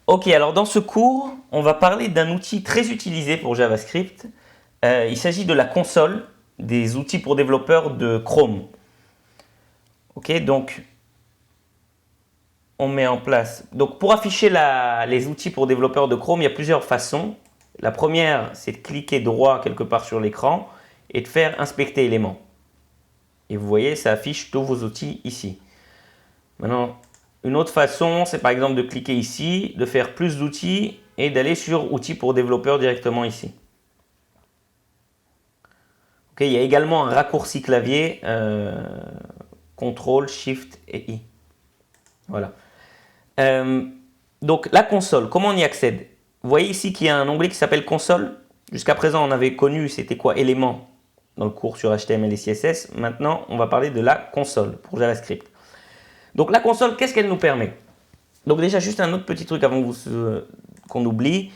Ok, alors dans ce cours, on va parler d'un outil très utilisé pour JavaScript. Il s'agit de la console des outils pour développeurs de Chrome. Ok, donc on met en place. Donc pour afficher les outils pour développeurs de Chrome, il y a plusieurs façons. La première, c'est de cliquer droit quelque part sur l'écran et de faire inspecter éléments. Et vous voyez, ça affiche tous vos outils ici. Maintenant, une autre façon, c'est par exemple de cliquer ici, de faire plus d'outils et d'aller sur outils pour développeurs directement ici. Okay, il y a également un raccourci clavier, CTRL, SHIFT et I. Voilà. Donc la console, comment on y accède? Vous voyez ici qu'il y a un onglet qui s'appelle console. Jusqu'à présent, on avait connu c'était quoi éléments dans le cours sur HTML et CSS. Maintenant, on va parler de la console pour JavaScript. Donc la console, qu'est-ce qu'elle nous permet? Donc déjà, juste un autre petit truc avant qu'on oublie.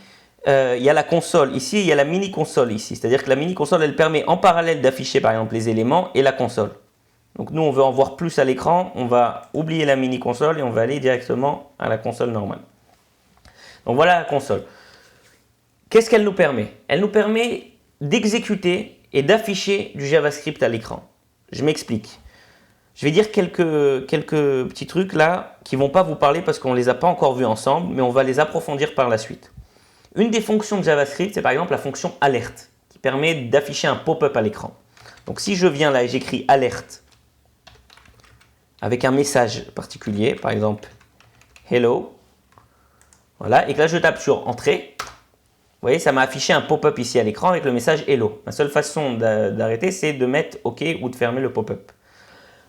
Il y a la console ici, il y a la mini-console ici. C'est-à-dire que la mini-console, elle permet en parallèle d'afficher par exemple les éléments et la console. Donc nous, on veut en voir plus à l'écran. On va oublier la mini-console et on va aller directement à la console normale. Donc voilà la console. Qu'est-ce qu'elle nous permet? Elle nous permet d'exécuter et d'afficher du JavaScript à l'écran. Je m'explique. Je vais dire quelques petits trucs là qui ne vont pas vous parler parce qu'on ne les a pas encore vus ensemble, mais on va les approfondir par la suite. Une des fonctions de JavaScript, c'est par exemple la fonction alerte qui permet d'afficher un pop-up à l'écran. Donc si je viens là et j'écris alerte avec un message particulier, par exemple hello, voilà, et que là je tape sur entrée, vous voyez, ça m'a affiché un pop-up ici à l'écran avec le message hello. La seule façon d'arrêter, c'est de mettre OK ou de fermer le pop-up.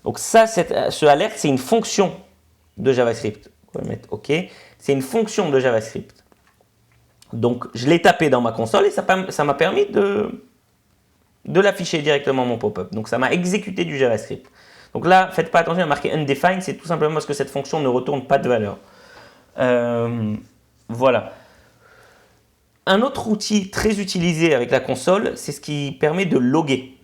Donc ça, ce alerte, c'est une fonction de JavaScript. On va mettre OK. C'est une fonction de JavaScript. Donc je l'ai tapé dans ma console et ça m'a permis de l'afficher directement mon pop-up. Donc ça m'a exécuté du JavaScript. Donc là, faites pas attention à marquer undefined, c'est tout simplement parce que cette fonction ne retourne pas de valeur. Voilà. Un autre outil très utilisé avec la console, c'est ce qui permet de loguer.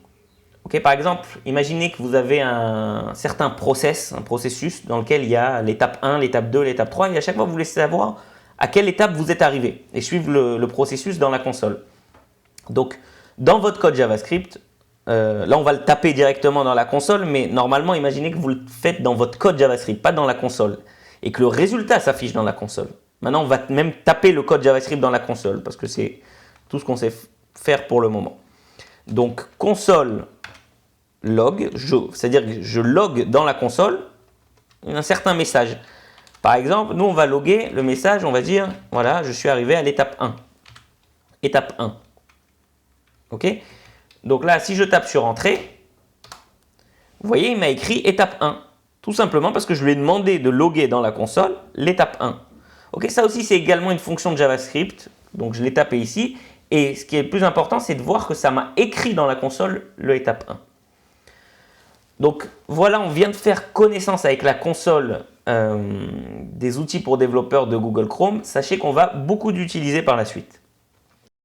Okay, par exemple, imaginez que vous avez un certain processus dans lequel il y a l'étape 1, l'étape 2, l'étape 3 et à chaque fois vous voulez savoir à quelle étape vous êtes arrivé et suivre le processus dans la console. Donc, dans votre code JavaScript, là on va le taper directement dans la console, mais normalement imaginez que vous le faites dans votre code JavaScript, pas dans la console, et que le résultat s'affiche dans la console. Maintenant, on va même taper le code JavaScript dans la console parce que c'est tout ce qu'on sait faire pour le moment. Donc, console log, c'est-à-dire que je log dans la console un certain message. Par exemple, nous on va loguer le message, on va dire, voilà, je suis arrivé à l'étape 1. Étape 1. Ok? Donc là, si je tape sur entrée, vous voyez, il m'a écrit étape 1. Tout simplement parce que je lui ai demandé de loguer dans la console l'étape 1. Ok, ça aussi c'est également une fonction de JavaScript, donc je l'ai tapé ici. Et ce qui est le plus important, c'est de voir que ça m'a écrit dans la console le étape 1. Donc voilà, on vient de faire connaissance avec la console des outils pour développeurs de Google Chrome. Sachez qu'on va beaucoup l'utiliser par la suite.